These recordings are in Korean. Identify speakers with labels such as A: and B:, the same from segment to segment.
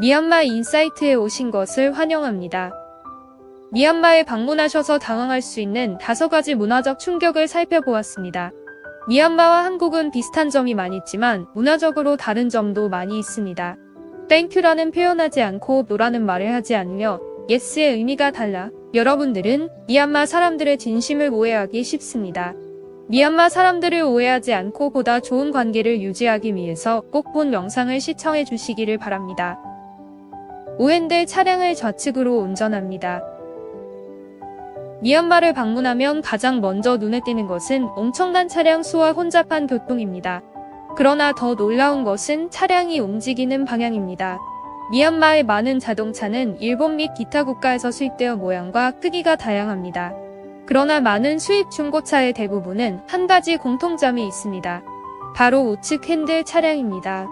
A: 미얀마 인사이트에 오신 것을 환영합니다. 미얀마에 방문하셔서 당황할 수 있는 5가지 문화적 충격을 살펴보았습니다. 미얀마와 한국은 비슷한 점이 많이 있지만 문화적으로 다른 점도 많이 있습니다. 땡큐라는 표현하지 않고 노라는 말을 하지 않으며 yes의 의미가 달라 여러분들은 미얀마 사람들의 진심을 오해하기 쉽습니다. 미얀마 사람들을 오해하지 않고 보다 좋은 관계를 유지하기 위해서 꼭 본 영상을 시청해 주시기를 바랍니다. 오헨들 차량을 좌측으로 운전합니다. 미얀마를 방문하면 가장 먼저 눈에 띄는 것은 엄청난 차량 수와 혼잡한 교통입니다. 그러나 더 놀라운 것은 차량이 움직이는 방향입니다. 미얀마의 많은 자동차는 일본 및 기타 국가에서 수입되어 모양과 크기가 다양합니다. 그러나 많은 수입 중고차의 대부분은 한 가지 공통점이 있습니다. 바로 우측 핸들 차량입니다.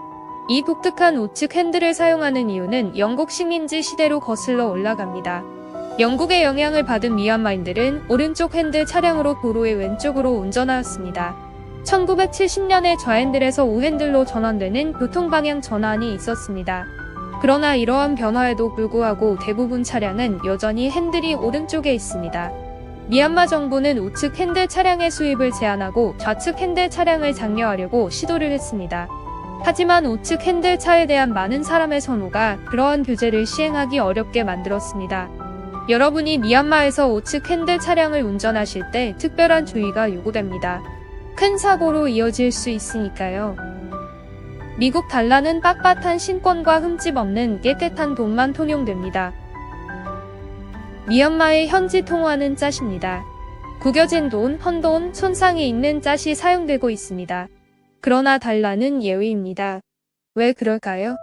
A: 이 독특한 우측 핸들을 사용하는 이유는 영국 식민지 시대로 거슬러 올라갑니다. 영국의 영향을 받은 미얀마인들은 오른쪽 핸들 차량으로 도로의 왼쪽으로 운전하였습니다. 1970년에 좌핸들에서 우핸들로 전환되는 교통방향 전환이 있었습니다. 그러나 이러한 변화에도 불구하고 대부분 차량은 여전히 핸들이 오른쪽에 있습니다. 미얀마 정부는 우측 핸들 차량의 수입을 제한하고 좌측 핸들 차량을 장려하려고 시도를 했습니다. 하지만 우측 핸들 차에 대한 많은 사람의 선호가 그러한 규제를 시행하기 어렵게 만들었습니다. 여러분이 미얀마에서 우측 핸들 차량을 운전하실 때 특별한 주의가 요구됩니다. 큰 사고로 이어질 수 있으니까요. 미국 달러는 빳빳한 신권과 흠집 없는 깨끗한 돈만 통용됩니다. 미얀마의 현지 통화는 짜십니다. 구겨진 돈, 헌돈, 손상이 있는 짜시 사용되고 있습니다. 그러나 달러는 예외입니다. 왜 그럴까요?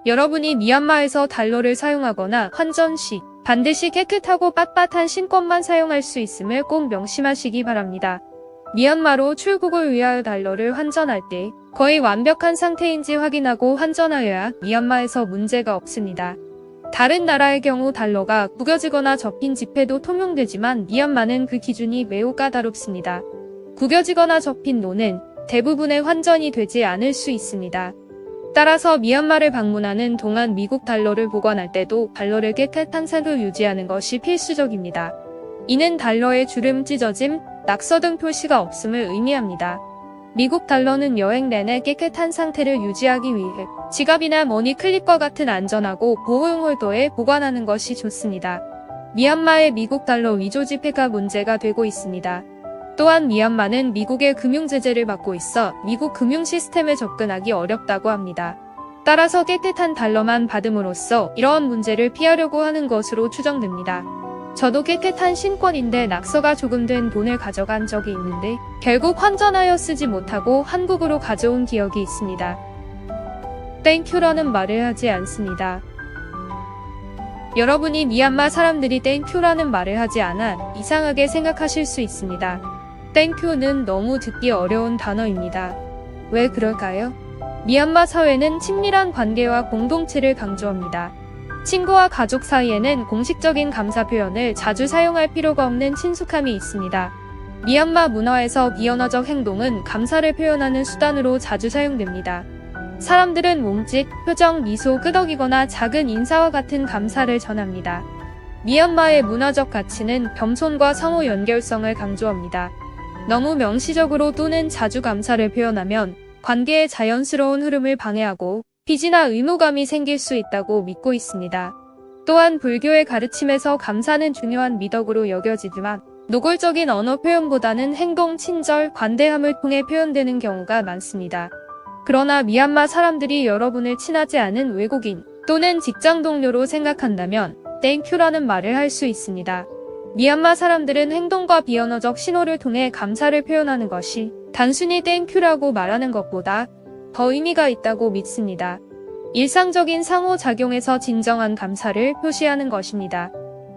A: 여러분이 미얀마에서 달러를 사용하거나 환전 시 반드시 깨끗하고 빳빳한 신권만 사용할 수 있음을 꼭 명심하시기 바랍니다. 미얀마로 출국을 위하여 달러를 환전할 때 거의 완벽한 상태인지 확인하고 환전하여야 미얀마에서 문제가 없습니다. 다른 나라의 경우 달러가 구겨지거나 접힌 지폐도 통용되지만 미얀마는 그 기준이 매우 까다롭습니다. 구겨지거나 접힌 노는 대부분의 환전이 되지 않을 수 있습니다. 따라서 미얀마를 방문하는 동안 미국 달러를 보관할 때도 달러를 깨끗한 상태로 유지하는 것이 필수적입니다. 이는 달러에 주름, 찢어짐, 낙서 등 표시가 없음을 의미합니다. 미국 달러는 여행 내내 깨끗한 상태를 유지하기 위해 지갑이나 머니클립과 같은 안전하고 보호용 홀더에 보관하는 것이 좋습니다. 미얀마의 미국 달러 위조 지폐가 문제가 되고 있습니다. 또한 미얀마는 미국의 금융 제재를 받고 있어 미국 금융 시스템에 접근하기 어렵다고 합니다. 따라서 깨끗한 달러만 받음으로써 이러한 문제를 피하려고 하는 것으로 추정됩니다. 저도 깨끗한 신권인데 낙서가 조금 된 돈을 가져간 적이 있는데 결국 환전하여 쓰지 못하고 한국으로 가져온 기억이 있습니다. 땡큐라는 말을 하지 않습니다. 여러분이 미얀마 사람들이 땡큐라는 말을 하지 않아 이상하게 생각하실 수 있습니다. 땡큐는 너무 듣기 어려운 단어입니다. 왜 그럴까요? 미얀마 사회는 친밀한 관계와 공동체를 강조합니다. 친구와 가족 사이에는 공식적인 감사 표현을 자주 사용할 필요가 없는 친숙함이 있습니다. 미얀마 문화에서 비언어적 행동은 감사를 표현하는 수단으로 자주 사용됩니다. 사람들은 몸짓, 표정, 미소, 끄덕이거나 작은 인사와 같은 감사를 전합니다. 미얀마의 문화적 가치는 겸손과 상호 연결성을 강조합니다. 너무 명시적으로 또는 자주 감사를 표현하면 관계의 자연스러운 흐름을 방해하고 빚이나 의무감이 생길 수 있다고 믿고 있습니다. 또한 불교의 가르침에서 감사는 중요한 미덕으로 여겨지지만 노골적인 언어 표현보다는 행동, 친절, 관대함을 통해 표현되는 경우가 많습니다. 그러나 미얀마 사람들이 여러분을 친하지 않은 외국인 또는 직장 동료로 생각한다면 땡큐라는 말을 할 수 있습니다. 미얀마 사람들은 행동과 비언어적 신호를 통해 감사를 표현하는 것이 단순히 땡큐라고 말하는 것보다 더 의미가 있다고 믿습니다. 일상적인 상호작용에서 진정한 감사를 표시하는 것입니다.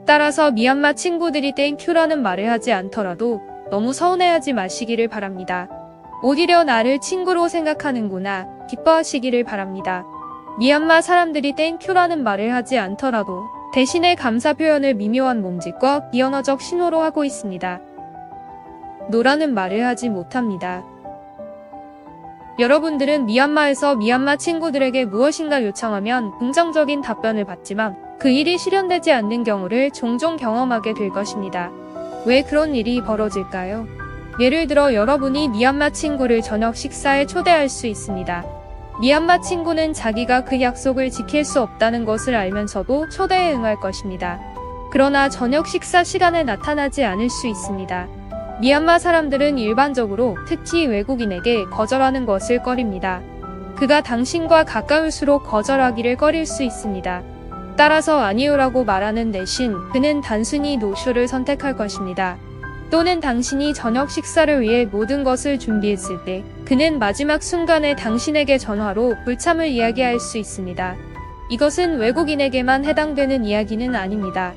A: 따라서 미얀마 친구들이 땡큐라는 말을 하지 않더라도 너무 서운해하지 마시기를 바랍니다. 오히려 나를 친구로 생각하는구나 기뻐하시기를 바랍니다. 미얀마 사람들이 땡큐라는 말을 하지 않더라도 대신에 감사 표현을 미묘한 몸짓과 비언어적 신호로 하고 있습니다. 노라는 말을 하지 못합니다. 여러분들은 미얀마에서 미얀마 친구들에게 무엇인가 요청하면 긍정적인 답변을 받지만 그 일이 실현되지 않는 경우를 종종 경험하게 될 것입니다. 왜 그런 일이 벌어질까요? 예를 들어 여러분이 미얀마 친구를 저녁 식사에 초대할 수 있습니다. 미얀마 친구는 자기가 그 약속을 지킬 수 없다는 것을 알면서도 초대에 응할 것입니다. 그러나 저녁 식사 시간에 나타나지 않을 수 있습니다. 미얀마 사람들은 일반적으로 특히 외국인에게 거절하는 것을 꺼립니다. 그가 당신과 가까울수록 거절하기를 꺼릴 수 있습니다. 따라서 아니요라고 말하는 대신 그는 단순히 노쇼를 선택할 것입니다. 또는 당신이 저녁 식사를 위해 모든 것을 준비했을 때 그는 마지막 순간에 당신에게 전화로 불참을 이야기할 수 있습니다. 이것은 외국인에게만 해당되는 이야기는 아닙니다.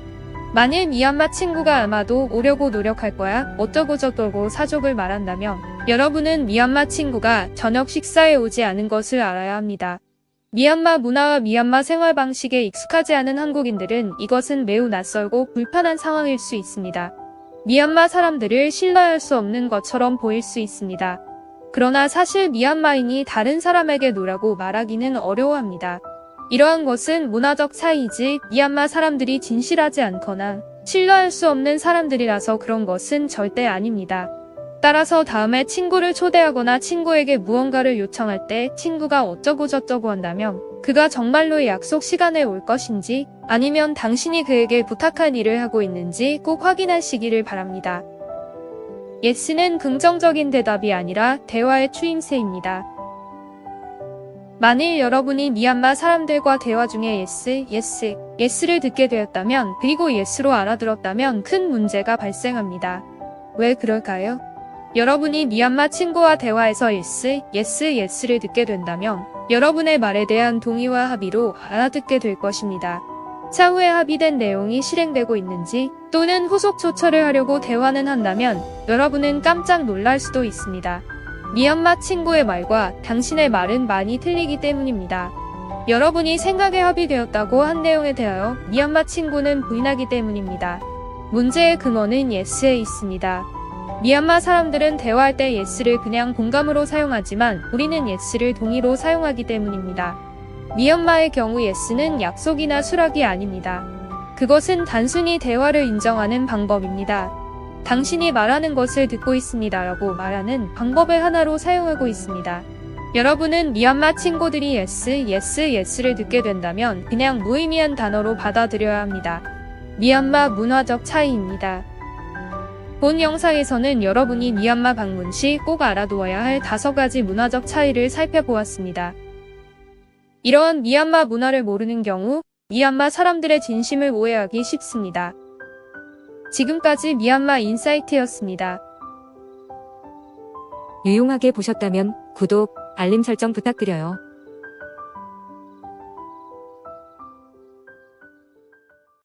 A: 만일 미얀마 친구가 아마도 오려고 노력할 거야 어쩌고저쩌고 사족을 말한다면 여러분은 미얀마 친구가 저녁 식사에 오지 않은 것을 알아야 합니다. 미얀마 문화와 미얀마 생활 방식에 익숙하지 않은 한국인들은 이것은 매우 낯설고 불편한 상황일 수 있습니다. 미얀마 사람들을 신뢰할 수 없는 것처럼 보일 수 있습니다. 그러나 사실 미얀마인이 다른 사람에게 노라고 말하기는 어려워합니다. 이러한 것은 문화적 차이이지 미얀마 사람들이 진실하지 않거나 신뢰할 수 없는 사람들이라서 그런 것은 절대 아닙니다. 따라서 다음에 친구를 초대하거나 친구에게 무언가를 요청할 때 친구가 어쩌고저쩌고 한다면 그가 정말로 약속 시간에 올 것인지 아니면 당신이 그에게 부탁한 일을 하고 있는지 꼭 확인하시기를 바랍니다. yes는 긍정적인 대답이 아니라 대화의 추임새입니다. 만일 여러분이 미얀마 사람들과 대화 중에 yes를 듣게 되었다면 그리고 yes로 알아들었다면 큰 문제가 발생합니다. 왜 그럴까요? 여러분이 미얀마 친구와 대화에서 yes를 듣게 된다면 여러분의 말에 대한 동의와 합의로 알아듣게 될 것입니다. 차후에 합의된 내용이 실행되고 있는지 또는 후속 조처를 하려고 대화는 한다면 여러분은 깜짝 놀랄 수도 있습니다. 미얀마 친구의 말과 당신의 말은 많이 틀리기 때문입니다. 여러분이 생각에 합의되었다고 한 내용에 대하여 미얀마 친구는 부인하기 때문입니다. 문제의 근원은 yes에 있습니다. 미얀마 사람들은 대화할 때 yes를 그냥 공감으로 사용하지만 우리는 yes를 동의로 사용하기 때문입니다. 미얀마의 경우 yes는 약속이나 수락이 아닙니다. 그것은 단순히 대화를 인정하는 방법입니다. 당신이 말하는 것을 듣고 있습니다라고 말하는 방법의 하나로 사용하고 있습니다. 여러분은 미얀마 친구들이 yes를 듣게 된다면 그냥 무의미한 단어로 받아들여야 합니다. 미얀마 문화적 차이입니다. 본 영상에서는 여러분이 미얀마 방문 시 꼭 알아두어야 할 5가지 문화적 차이를 살펴보았습니다. 이러한 미얀마 문화를 모르는 경우 미얀마 사람들의 진심을 오해하기 쉽습니다. 지금까지 미얀마 인사이트였습니다.
B: 유용하게 보셨다면 구독, 알림 설정 부탁드려요.